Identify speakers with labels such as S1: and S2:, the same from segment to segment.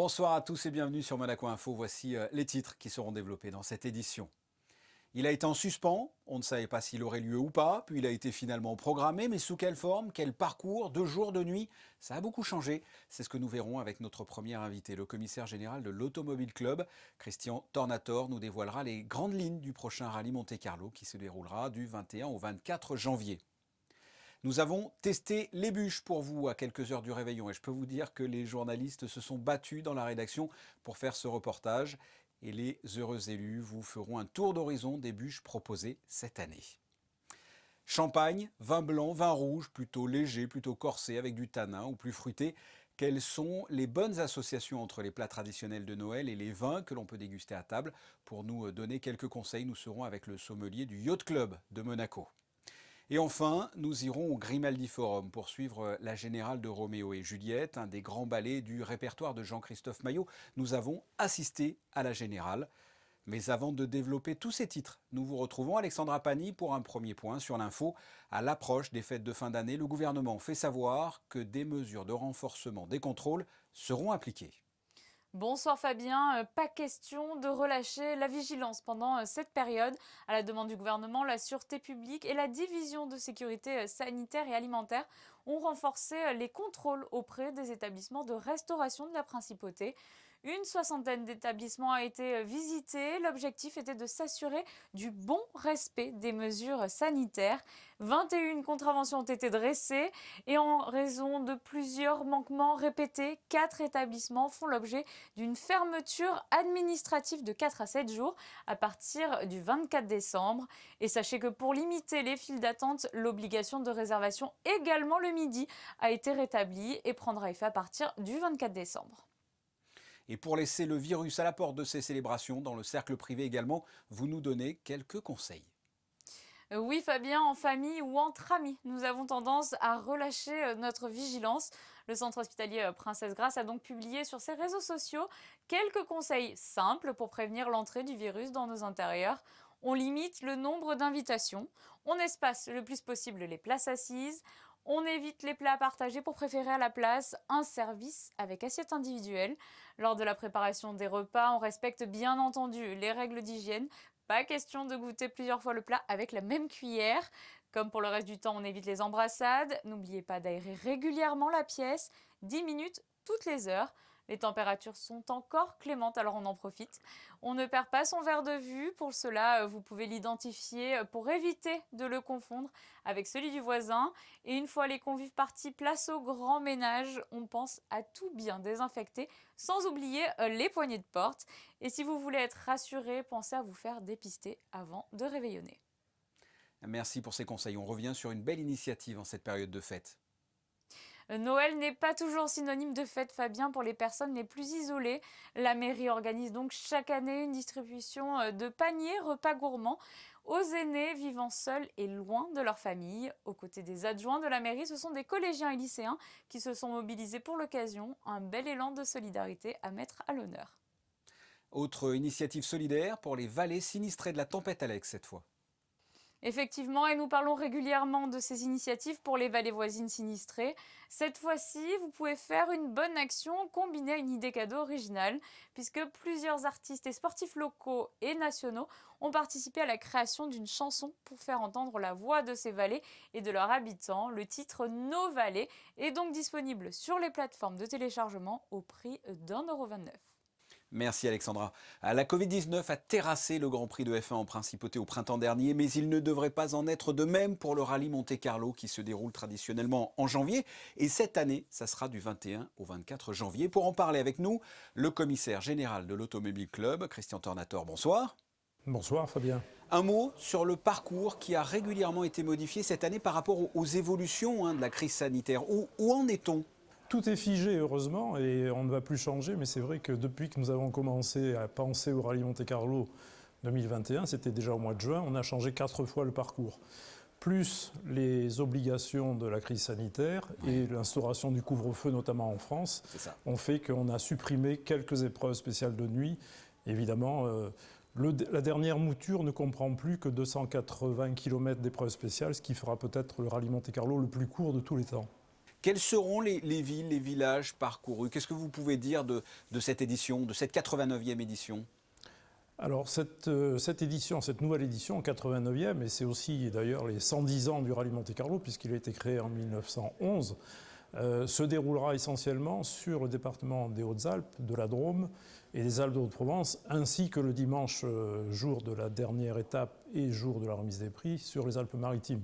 S1: Bonsoir à tous et bienvenue sur Monaco Info. Voici les titres qui seront développés dans cette édition. Il a été en suspens, on ne savait pas s'il aurait lieu ou pas, puis il a été finalement programmé, mais sous quelle forme, quel parcours, 2 jours, de nuit, ça a beaucoup changé. C'est ce que nous verrons avec notre premier invité, le commissaire général de l'Automobile Club, Christian Tornator, nous dévoilera les grandes lignes du prochain rallye Monte-Carlo qui se déroulera du 21 au 24 janvier. Nous avons testé les bûches pour vous à quelques heures du réveillon et je peux vous dire que les journalistes se sont battus dans la rédaction pour faire ce reportage et les heureux élus vous feront un tour d'horizon des bûches proposées cette année. Champagne, vin blanc, vin rouge, plutôt léger, plutôt corsé avec du tanin ou plus fruité. Quelles sont les bonnes associations entre les plats traditionnels de Noël et les vins que l'on peut déguster à table? Pour nous donner quelques conseils, nous serons avec le sommelier du Yacht Club de Monaco. Et enfin, nous irons au Grimaldi Forum pour suivre la Générale de Roméo et Juliette, un des grands ballets du répertoire de Jean-Christophe Maillot. Nous avons assisté à la Générale. Mais avant de développer tous ces titres, nous vous retrouvons Alexandra Pani pour un premier point sur l'info. À l'approche des fêtes de fin d'année, le gouvernement fait savoir que des mesures de renforcement des contrôles seront appliquées.
S2: Bonsoir Fabien, pas question de relâcher la vigilance pendant cette période. À la demande du gouvernement, la Sûreté publique et la Division de sécurité sanitaire et alimentaire ont renforcé les contrôles auprès des établissements de restauration de la Principauté. Une 60aine d'établissements a été visitée. L'objectif était de s'assurer du bon respect des mesures sanitaires. 21 contraventions ont été dressées et en raison de plusieurs manquements répétés, 4 établissements font l'objet d'une fermeture administrative de 4 à 7 jours à partir du 24 décembre. Et sachez que pour limiter les files d'attente, l'obligation de réservation également le midi a été rétablie et prendra effet à partir du 24 décembre.
S1: Et pour laisser le virus à la porte de ces célébrations, dans le cercle privé également, vous nous donnez quelques conseils.
S2: Oui Fabien, en famille ou entre amis, nous avons tendance à relâcher notre vigilance. Le centre hospitalier Princesse Grasse a donc publié sur ses réseaux sociaux quelques conseils simples pour prévenir l'entrée du virus dans nos intérieurs. On limite le nombre d'invitations, on espace le plus possible les places assises, on évite les plats partagés pour préférer à la place un service avec assiette individuelle. Lors de la préparation des repas, on respecte bien entendu les règles d'hygiène. Pas question de goûter plusieurs fois le plat avec la même cuillère. Comme pour le reste du temps, on évite les embrassades. N'oubliez pas d'aérer régulièrement la pièce, 10 minutes toutes les heures. Les températures sont encore clémentes, alors on en profite. On ne perd pas son verre de vue. Pour cela, vous pouvez l'identifier pour éviter de le confondre avec celui du voisin. Et une fois les convives partis, place au grand ménage. On pense à tout bien désinfecter, sans oublier les poignées de porte. Et si vous voulez être rassuré, pensez à vous faire dépister avant de réveillonner.
S1: Merci pour ces conseils. On revient sur une belle initiative en cette période de fête.
S2: Noël n'est pas toujours synonyme de fête, Fabien, pour les personnes les plus isolées. La mairie organise donc chaque année une distribution de paniers repas gourmands aux aînés vivant seuls et loin de leur famille. Aux côtés des adjoints de la mairie, ce sont des collégiens et lycéens qui se sont mobilisés pour l'occasion. Un bel élan de solidarité à mettre à l'honneur.
S1: Autre initiative solidaire pour les vallées sinistrées de la tempête Alex cette fois.
S2: Effectivement, et nous parlons régulièrement de ces initiatives pour les vallées voisines sinistrées. Cette fois-ci, vous pouvez faire une bonne action combinée à une idée cadeau originale, puisque plusieurs artistes et sportifs locaux et nationaux ont participé à la création d'une chanson pour faire entendre la voix de ces vallées et de leurs habitants. Le titre Nos Vallées est donc disponible sur les plateformes de téléchargement au prix d'1,29 €.
S1: Merci Alexandra. La Covid-19 a terrassé le Grand Prix de F1 en Principauté au printemps dernier, mais il ne devrait pas en être de même pour le rallye Monte-Carlo qui se déroule traditionnellement en janvier. Et cette année, ça sera du 21 au 24 janvier. Pour en parler avec nous, le commissaire général de l'Automobile Club, Christian Tornator, bonsoir.
S3: Bonsoir Fabien.
S1: Un mot sur le parcours qui a régulièrement été modifié cette année par rapport aux évolutions de la crise sanitaire. Où en est-on ?
S3: Tout est figé heureusement et on ne va plus changer, mais c'est vrai que depuis que nous avons commencé à penser au rallye Monte-Carlo 2021, c'était déjà au mois de juin, on a changé 4 fois le parcours. Plus les obligations de la crise sanitaire et l'instauration du couvre-feu, notamment en France, ont fait qu'on a supprimé quelques épreuves spéciales de nuit. Évidemment, la dernière mouture ne comprend plus que 280 km d'épreuves spéciales, ce qui fera peut-être le rallye Monte-Carlo le plus court de tous les temps.
S1: Quels seront les villes, les villages parcourus? Qu'est-ce que vous pouvez dire de cette édition, de cette 89e édition?
S3: Alors cette nouvelle édition, 89e, et c'est aussi d'ailleurs les 110 ans du Rallye Monte-Carlo, puisqu'il a été créé en 1911, se déroulera essentiellement sur le département des Hautes-Alpes, de la Drôme et des Alpes de Haute-Provence, ainsi que le dimanche, jour de la dernière étape et jour de la remise des prix, sur les Alpes-Maritimes.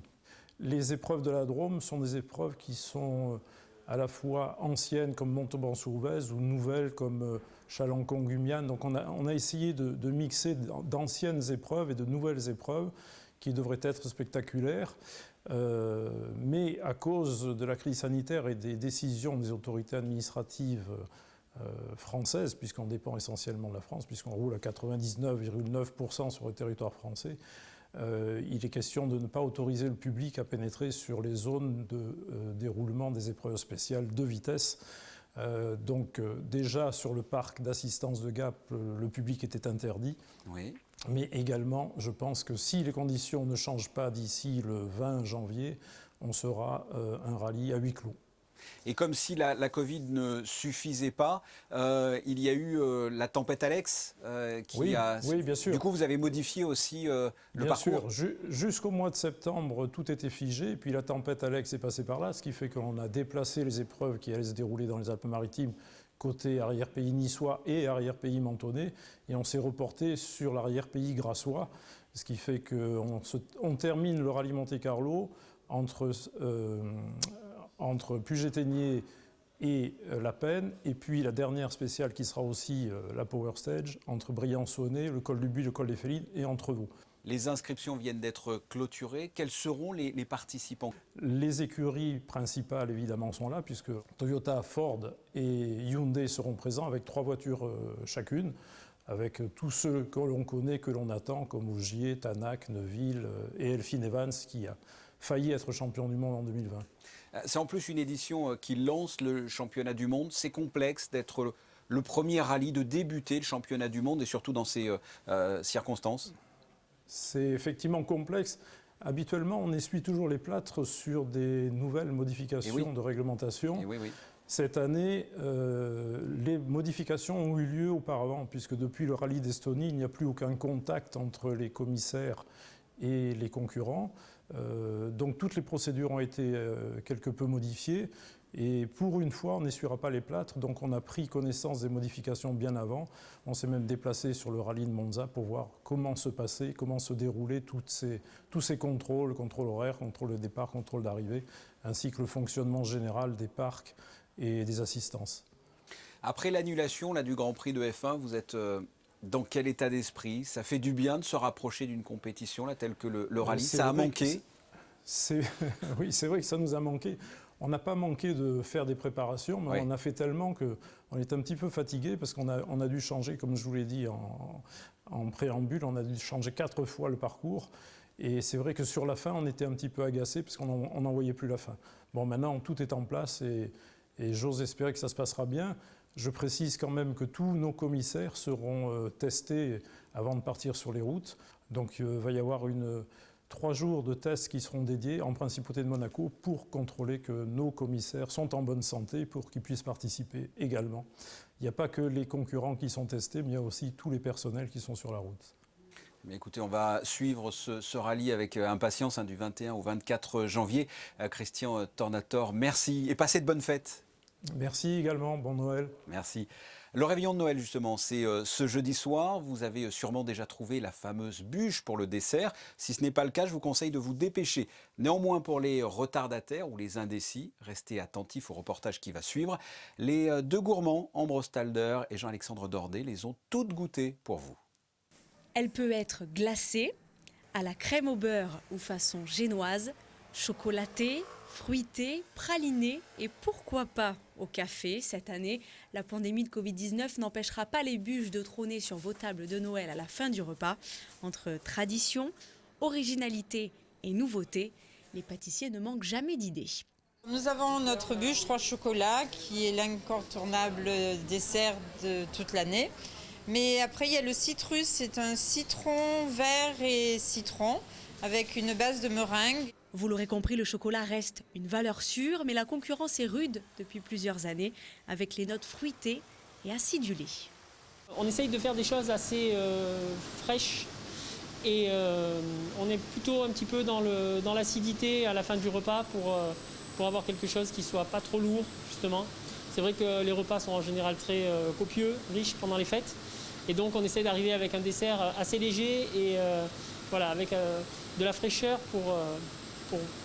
S3: Les épreuves de la Drôme sont des épreuves qui sont à la fois anciennes comme Montauban-sur-Ouvèze ou nouvelles comme Chalancon-Gumiane. Donc on a essayé de mixer d'anciennes épreuves et de nouvelles épreuves qui devraient être spectaculaires. Mais à cause de la crise sanitaire et des décisions des autorités administratives françaises, puisqu'on dépend essentiellement de la France, puisqu'on roule à 99,9% sur le territoire français, il est question de ne pas autoriser le public à pénétrer sur les zones de déroulement des épreuves spéciales de vitesse. Donc déjà sur le parc d'assistance de Gap, le public était interdit.
S1: Oui.
S3: Mais également, je pense que si les conditions ne changent pas d'ici le 20 janvier, on sera un rallye à huis clos.
S1: Et comme si la Covid ne suffisait pas, il y a eu la tempête Alex qui a...
S3: Oui, bien sûr.
S1: Du coup, vous avez modifié aussi le parcours.
S3: Bien sûr. Jusqu'au mois de septembre, tout était figé. Et puis la tempête Alex est passée par là, ce qui fait qu'on a déplacé les épreuves qui allaient se dérouler dans les Alpes-Maritimes côté arrière-pays niçois et arrière-pays mentonais. Et on s'est reporté sur l'arrière-pays grassois, ce qui fait qu'on termine le rallye Monte-Carlo entre Puget-Théniers et La Penne, et puis la dernière spéciale qui sera aussi la Power Stage, entre Briançonnet, le col du Buis, le col des Félines et Entrevaux.
S1: Les inscriptions viennent d'être clôturées. Quels seront les participants?
S3: Les écuries principales, évidemment, sont là, puisque Toyota, Ford et Hyundai seront présents avec 3 voitures chacune, avec tous ceux que l'on connaît, que l'on attend, comme Ogier, Tanak, Neuville et Elfyn Evans, qui a failli être champion du monde en 2020.
S1: C'est en plus une édition qui lance le championnat du monde. C'est complexe d'être le premier rallye, de débuter le championnat du monde et surtout dans ces circonstances.
S3: C'est effectivement complexe. Habituellement, on essuie toujours les plâtres sur des nouvelles modifications de réglementation.
S1: Oui.
S3: Cette année, les modifications ont eu lieu auparavant, puisque depuis le rallye d'Estonie, il n'y a plus aucun contact entre les commissaires et les concurrents. Donc toutes les procédures ont été quelque peu modifiées. Et pour une fois, on n'essuiera pas les plâtres, donc on a pris connaissance des modifications bien avant. On s'est même déplacé sur le rallye de Monza pour voir comment se passaient, comment se déroulaient tous ces contrôles, contrôle horaire, contrôle de départ, contrôle d'arrivée, ainsi que le fonctionnement général des parcs et des assistances.
S1: Après l'annulation du Grand Prix de F1, vous êtes dans quel état d'esprit? Ça fait du bien de se rapprocher d'une compétition telle que le rallye. Ça a manqué?
S3: Oui, c'est vrai que ça nous a manqué. On n'a pas manqué de faire des préparations, mais on a fait tellement qu'on est un petit peu fatigué parce qu'on a dû changer, comme je vous l'ai dit en préambule, on a dû changer 4 fois le parcours. Et c'est vrai que sur la fin, on était un petit peu agacé parce qu'on n'en voyait plus la fin. Bon, maintenant, tout est en place et j'ose espérer que ça se passera bien. Je précise quand même que tous nos commissaires seront testés avant de partir sur les routes. Donc, il va y avoir 3 jours de tests qui seront dédiés en Principauté de Monaco pour contrôler que nos commissaires sont en bonne santé pour qu'ils puissent participer également. Il n'y a pas que les concurrents qui sont testés, mais il y a aussi tous les personnels qui sont sur la route.
S1: Mais écoutez, on va suivre ce rallye avec impatience du 21 au 24 janvier. Christian Tornator, merci et passez de bonnes fêtes.
S3: Merci également, bon Noël.
S1: Merci. Le réveillon de Noël, justement, c'est ce jeudi soir. Vous avez sûrement déjà trouvé la fameuse bûche pour le dessert. Si ce n'est pas le cas, je vous conseille de vous dépêcher. Néanmoins, pour les retardataires ou les indécis, restez attentifs au reportage qui va suivre. Les 2 gourmands, Ambre Stalder et Jean-Alexandre Dordet, les ont toutes goûtées pour vous.
S4: Elle peut être glacée, à la crème au beurre ou façon génoise, chocolatée, fruitée, pralinée et pourquoi pas au café. Cette année, la pandémie de Covid-19 n'empêchera pas les bûches de trôner sur vos tables de Noël à la fin du repas. Entre tradition, originalité et nouveauté, les pâtissiers ne manquent jamais d'idées.
S5: Nous avons notre bûche 3 chocolats qui est l'incontournable dessert de toute l'année. Mais après, il y a le citrus, c'est un citron vert et citron avec une base de meringue.
S4: Vous l'aurez compris, le chocolat reste une valeur sûre, mais la concurrence est rude depuis plusieurs années, avec les notes fruitées et acidulées.
S6: On essaye de faire des choses assez fraîches et on est plutôt un petit peu dans l'acidité à la fin du repas pour avoir quelque chose qui ne soit pas trop lourd, justement. C'est vrai que les repas sont en général très copieux, riches pendant les fêtes. Et donc on essaie d'arriver avec un dessert assez léger et voilà, avec de la fraîcheur pour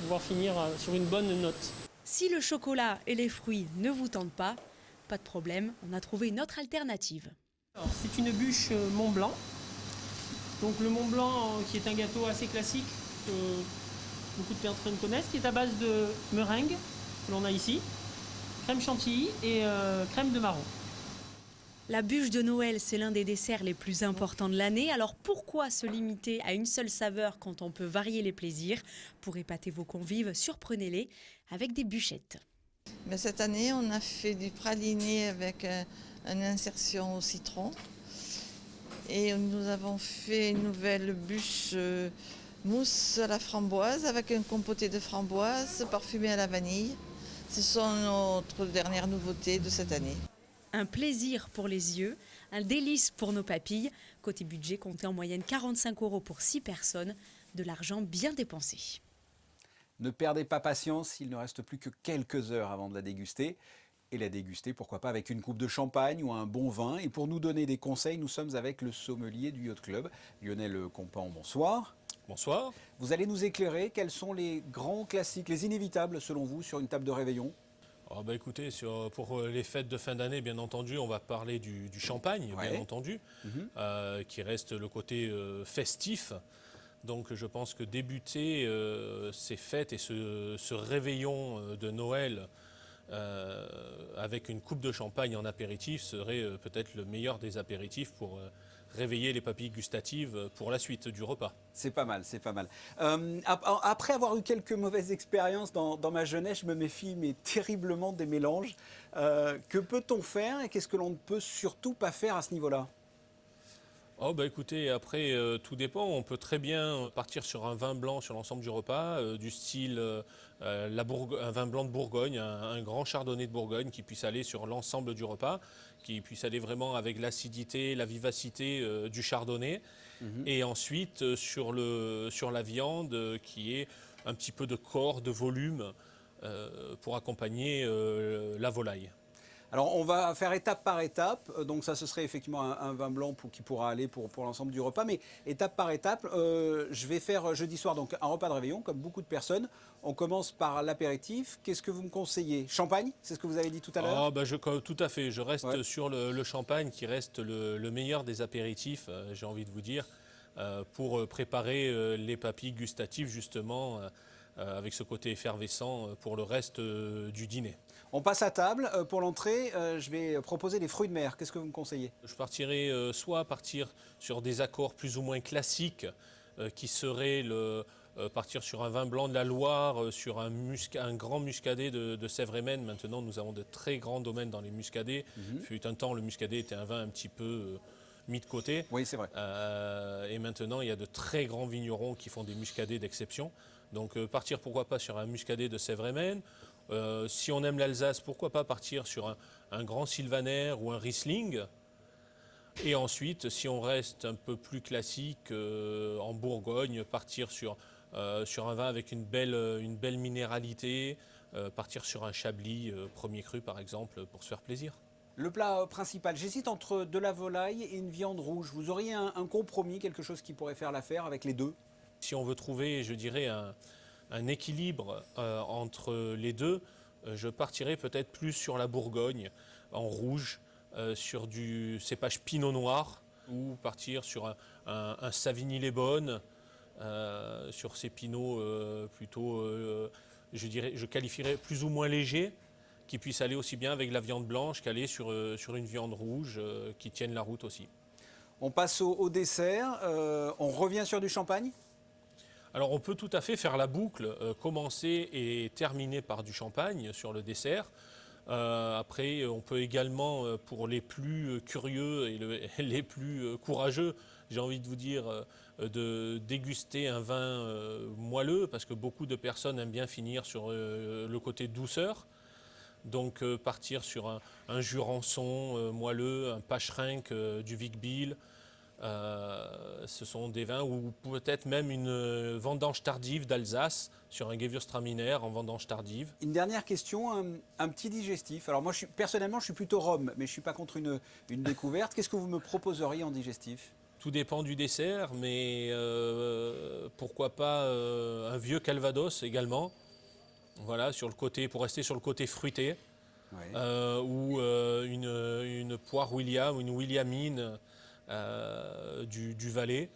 S6: pouvoir finir sur une bonne note.
S4: Si le chocolat et les fruits ne vous tentent pas de problème, on a trouvé une autre alternative.
S6: C'est une bûche Mont Blanc. Donc le Mont Blanc qui est un gâteau assez classique que beaucoup de personnes connaissent, qui est à base de meringue que l'on a ici, crème chantilly et crème de marron.
S4: La bûche de Noël, c'est l'un des desserts les plus importants de l'année. Alors pourquoi se limiter à une seule saveur quand on peut varier les plaisirs? Pour épater vos convives, surprenez-les avec des bûchettes.
S7: Mais cette année, on a fait du praliné avec une insertion au citron. Et nous avons fait une nouvelle bûche mousse à la framboise avec un compoté de framboise parfumé à la vanille. Ce sont notre dernière nouveauté de cette année.
S4: Un plaisir pour les yeux, un délice pour nos papilles. Côté budget, comptez en moyenne 45 € pour 6 personnes, de l'argent bien dépensé.
S1: Ne perdez pas patience, il ne reste plus que quelques heures avant de la déguster. Et la déguster, pourquoi pas, avec une coupe de champagne ou un bon vin. Et pour nous donner des conseils, nous sommes avec le sommelier du Yacht Club, Lionel Compan. Bonsoir.
S8: Bonsoir.
S1: Vous allez nous éclairer, quels sont les grands classiques, les inévitables selon vous, sur une table de réveillon?
S8: Écoutez, pour les fêtes de fin d'année, bien entendu, on va parler du champagne,
S1: Ouais.
S8: bien entendu, qui reste le côté festif. Donc je pense que débuter ces fêtes et ce réveillon de Noël avec une coupe de champagne en apéritif serait peut-être le meilleur des apéritifs pour réveiller les papilles gustatives pour la suite du repas.
S1: C'est pas mal, c'est pas mal. Après avoir eu quelques mauvaises expériences dans ma jeunesse, je me méfie mais terriblement des mélanges. Que peut-on faire et qu'est-ce que l'on ne peut surtout pas faire à ce niveau-là?
S8: Écoutez, après tout dépend, on peut très bien partir sur un vin blanc sur l'ensemble du repas, du style un vin blanc de Bourgogne, un grand chardonnay de Bourgogne qui puisse aller sur l'ensemble du repas, qui puisse aller vraiment avec l'acidité, la vivacité du chardonnay, et ensuite sur la viande qui est un petit peu de corps, de volume pour accompagner la volaille.
S1: Alors on va faire étape par étape, donc ça ce serait effectivement un vin blanc qui pourra aller pour l'ensemble du repas, mais étape par étape, je vais faire jeudi soir donc un repas de réveillon comme beaucoup de personnes. On commence par l'apéritif, qu'est-ce que vous me conseillez? Champagne, c'est ce que vous avez dit tout à l'heure?
S8: Tout à fait, je reste sur le champagne qui reste le meilleur des apéritifs, j'ai envie de vous dire, pour préparer les papilles gustatives justement avec ce côté effervescent pour le reste du dîner.
S1: On passe à table. Pour l'entrée, je vais proposer des fruits de mer. Qu'est-ce que vous me conseillez?
S8: Je partirai soit partir sur des accords plus ou moins classiques, qui seraient partir sur un vin blanc de la Loire, sur un grand muscadet de Sèvres-et-Maine. Maintenant, nous avons de très grands domaines dans les muscadets. Fut un temps, le muscadet était un vin un petit peu mis de côté.
S1: Oui, c'est vrai.
S8: Et maintenant, il y a de très grands vignerons qui font des muscadets d'exception. Donc, partir pourquoi pas sur un muscadet de Sèvres-et-Maine. Si on aime l'Alsace, pourquoi pas partir sur un grand Sylvaner ou un Riesling. Et ensuite, si on reste un peu plus classique en Bourgogne, partir sur un vin avec une belle minéralité, partir sur un Chablis premier cru par exemple, pour se faire plaisir.
S1: Le plat principal, j'hésite entre de la volaille et une viande rouge. Vous auriez un compromis, quelque chose qui pourrait faire l'affaire avec les deux?
S8: Si on veut trouver, je dirais, un équilibre entre les deux, je partirais peut-être plus sur la Bourgogne en rouge, sur du cépage Pinot Noir, ou partir sur un Savigny-les-Bonnes, sur ces pinots plutôt, je qualifierais plus ou moins légers, qui puissent aller aussi bien avec la viande blanche qu'aller sur une viande rouge qui tienne la route aussi.
S1: On passe au dessert, on revient sur du champagne?
S8: Alors on peut tout à fait faire la boucle, commencer et terminer par du champagne sur le dessert. Après, on peut également, pour les plus curieux et les plus courageux, j'ai envie de vous dire, de déguster un vin moelleux, parce que beaucoup de personnes aiment bien finir sur le côté douceur. Donc partir sur un Jurançon moelleux, un Pacherinck du Vic-Bilh. Ce sont des vins, ou peut-être même une vendange tardive d'Alsace sur un Gewürztraminer en vendange tardive.
S1: Une dernière question, un petit digestif. Alors moi, personnellement, je suis plutôt rhum, mais je ne suis pas contre une découverte. Qu'est-ce que vous me proposeriez en digestif?
S8: Tout dépend du dessert, mais pourquoi pas un vieux Calvados également. Voilà, pour rester sur le côté fruité.
S1: Ouais.
S8: Ou une poire William ou une Williamine du Valais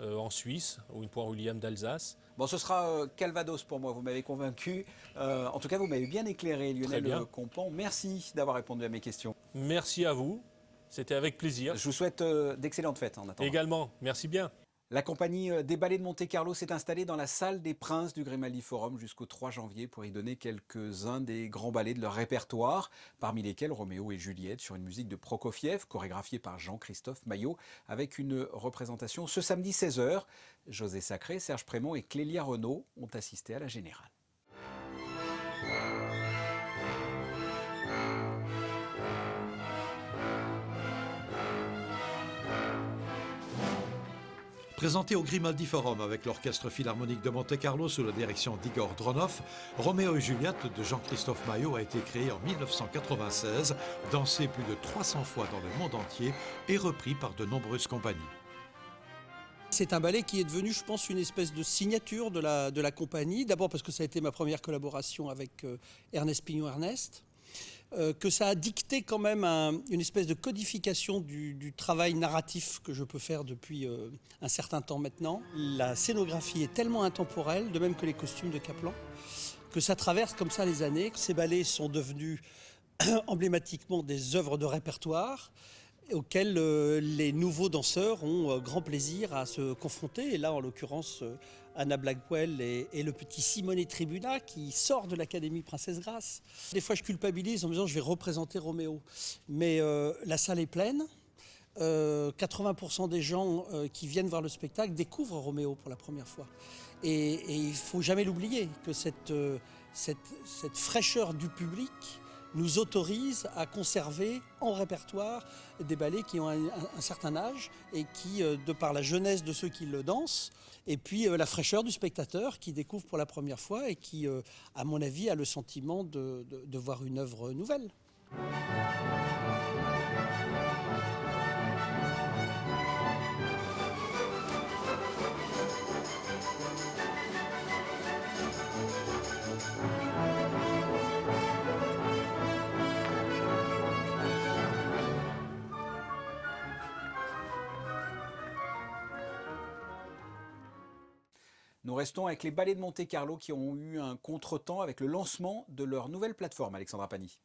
S8: en Suisse, ou une poire William d'Alsace.
S1: Bon, ce sera Calvados pour moi, vous m'avez convaincu. En tout cas, vous m'avez bien éclairé, Lionel Compan. Merci d'avoir répondu à mes questions.
S8: Merci à vous, c'était avec plaisir.
S1: Je vous souhaite d'excellentes fêtes en attendant.
S8: Également, merci bien.
S1: La compagnie des Ballets de Monte-Carlo s'est installée dans la salle des Princes du Grimaldi Forum jusqu'au 3 janvier pour y donner quelques-uns des grands ballets de leur répertoire, parmi lesquels Roméo et Juliette sur une musique de Prokofiev, chorégraphiée par Jean-Christophe Maillot, avec une représentation ce samedi 16h. José Sacré, Serge Prémont et Clélia Renaud ont assisté à la générale.
S9: Présenté au Grimaldi Forum avec l'Orchestre Philharmonique de Monte-Carlo sous la direction d'Igor Dronov, Roméo et Juliette de Jean-Christophe Maillot a été créé en 1996, dansé plus de 300 fois dans le monde entier et repris par de nombreuses compagnies.
S10: C'est un ballet qui est devenu, je pense, une espèce de signature de la compagnie. D'abord parce que ça a été ma première collaboration avec Ernest Pignon-Ernest. Que ça a dicté quand même une espèce de codification du travail narratif que je peux faire depuis un certain temps maintenant. La scénographie est tellement intemporelle, de même que les costumes de Kaplan, que ça traverse comme ça les années. Ces ballets sont devenus emblématiquement des œuvres de répertoire auxquelles les nouveaux danseurs ont grand plaisir à se confronter. Et là, en l'occurrence, Anna Blackwell et le petit Simone Tribuna qui sort de l'Académie Princesse Grace. Des fois, je culpabilise en me disant je vais représenter Roméo. Mais la salle est pleine. 80% des gens qui viennent voir le spectacle découvrent Roméo pour la première fois. Et il ne faut jamais l'oublier, que cette fraîcheur du public nous autorise à conserver en répertoire des ballets qui ont un certain âge et qui, de par la jeunesse de ceux qui le dansent, et puis la fraîcheur du spectateur qui découvre pour la première fois et qui, à mon avis, a le sentiment de voir une œuvre nouvelle.
S1: Nous restons avec les Ballets de Monte-Carlo qui ont eu un contretemps avec le lancement de leur nouvelle plateforme, Alexandra Pani.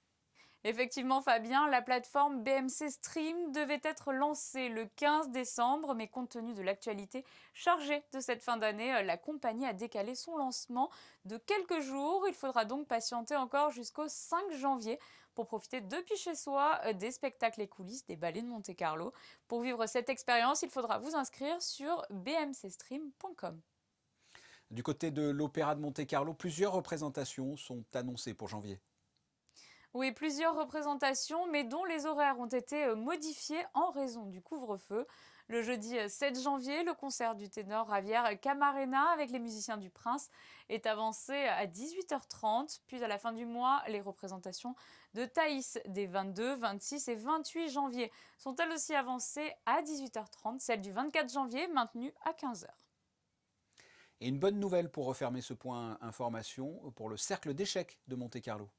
S2: Effectivement, Fabien, la plateforme BMC Stream devait être lancée le 15 décembre, mais compte tenu de l'actualité chargée de cette fin d'année, la compagnie a décalé son lancement de quelques jours. Il faudra donc patienter encore jusqu'au 5 janvier pour profiter depuis chez soi des spectacles et coulisses des Ballets de Monte-Carlo. Pour vivre cette expérience, il faudra vous inscrire sur bmcstream.com.
S1: Du côté de l'Opéra de Monte-Carlo, plusieurs représentations sont annoncées pour janvier.
S2: Oui, plusieurs représentations, mais dont les horaires ont été modifiés en raison du couvre-feu. Le jeudi 7 janvier, le concert du ténor Javier Camarena avec les musiciens du Prince est avancé à 18h30. Puis à la fin du mois, les représentations de Thaïs des 22, 26 et 28 janvier sont elles aussi avancées à 18h30. Celle du 24 janvier maintenue à 15h.
S1: Et une bonne nouvelle pour refermer ce point information pour le cercle d'échecs de Monte-Carlo.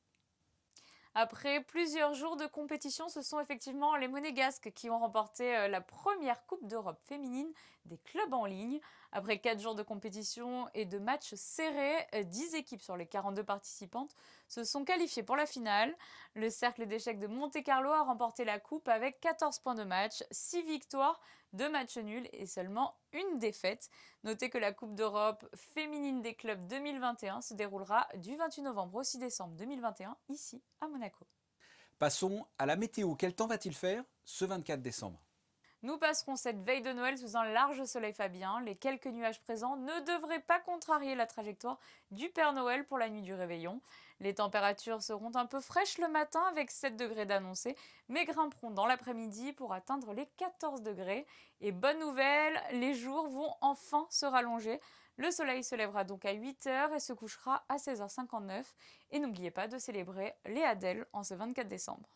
S2: Après plusieurs jours de compétition, ce sont effectivement les Monégasques qui ont remporté la première Coupe d'Europe féminine des clubs en ligne. Après 4 jours de compétition et de matchs serrés, 10 équipes sur les 42 participantes se sont qualifiées pour la finale. Le cercle d'échecs de Monte-Carlo a remporté la coupe avec 14 points de match, 6 victoires, 2 matchs nuls et seulement une défaite. Notez que la Coupe d'Europe féminine des clubs 2021 se déroulera du 28 novembre au 6 décembre 2021 ici à Monaco.
S1: Passons à la météo. Quel temps va-t-il faire ce 24 décembre ?
S2: Nous passerons cette veille de Noël sous un large soleil fabien. Les quelques nuages présents ne devraient pas contrarier la trajectoire du Père Noël pour la nuit du réveillon. Les températures seront un peu fraîches le matin avec 7 degrés d'annoncés, mais grimperont dans l'après-midi pour atteindre les 14 degrés. Et bonne nouvelle, les jours vont enfin se rallonger. Le soleil se lèvera donc à 8h et se couchera à 16h59. Et n'oubliez pas de célébrer les Adèles en ce 24 décembre.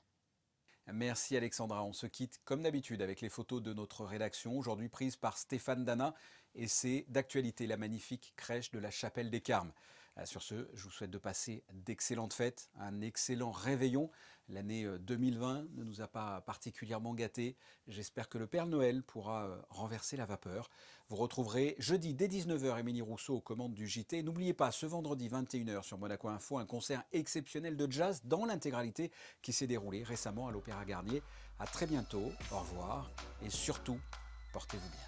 S1: Merci Alexandra. On se quitte comme d'habitude avec les photos de notre rédaction, aujourd'hui prises par Stéphane Dana. Et c'est d'actualité la magnifique crèche de la Chapelle des Carmes. Sur ce, je vous souhaite de passer d'excellentes fêtes, un excellent réveillon. L'année 2020 ne nous a pas particulièrement gâtés. J'espère que le Père Noël pourra renverser la vapeur. Vous retrouverez jeudi dès 19h Émilie Rousseau aux commandes du JT. N'oubliez pas, ce vendredi 21h sur Monaco Info, un concert exceptionnel de jazz dans l'intégralité qui s'est déroulé récemment à l'Opéra Garnier. À très bientôt, au revoir et surtout, portez-vous bien.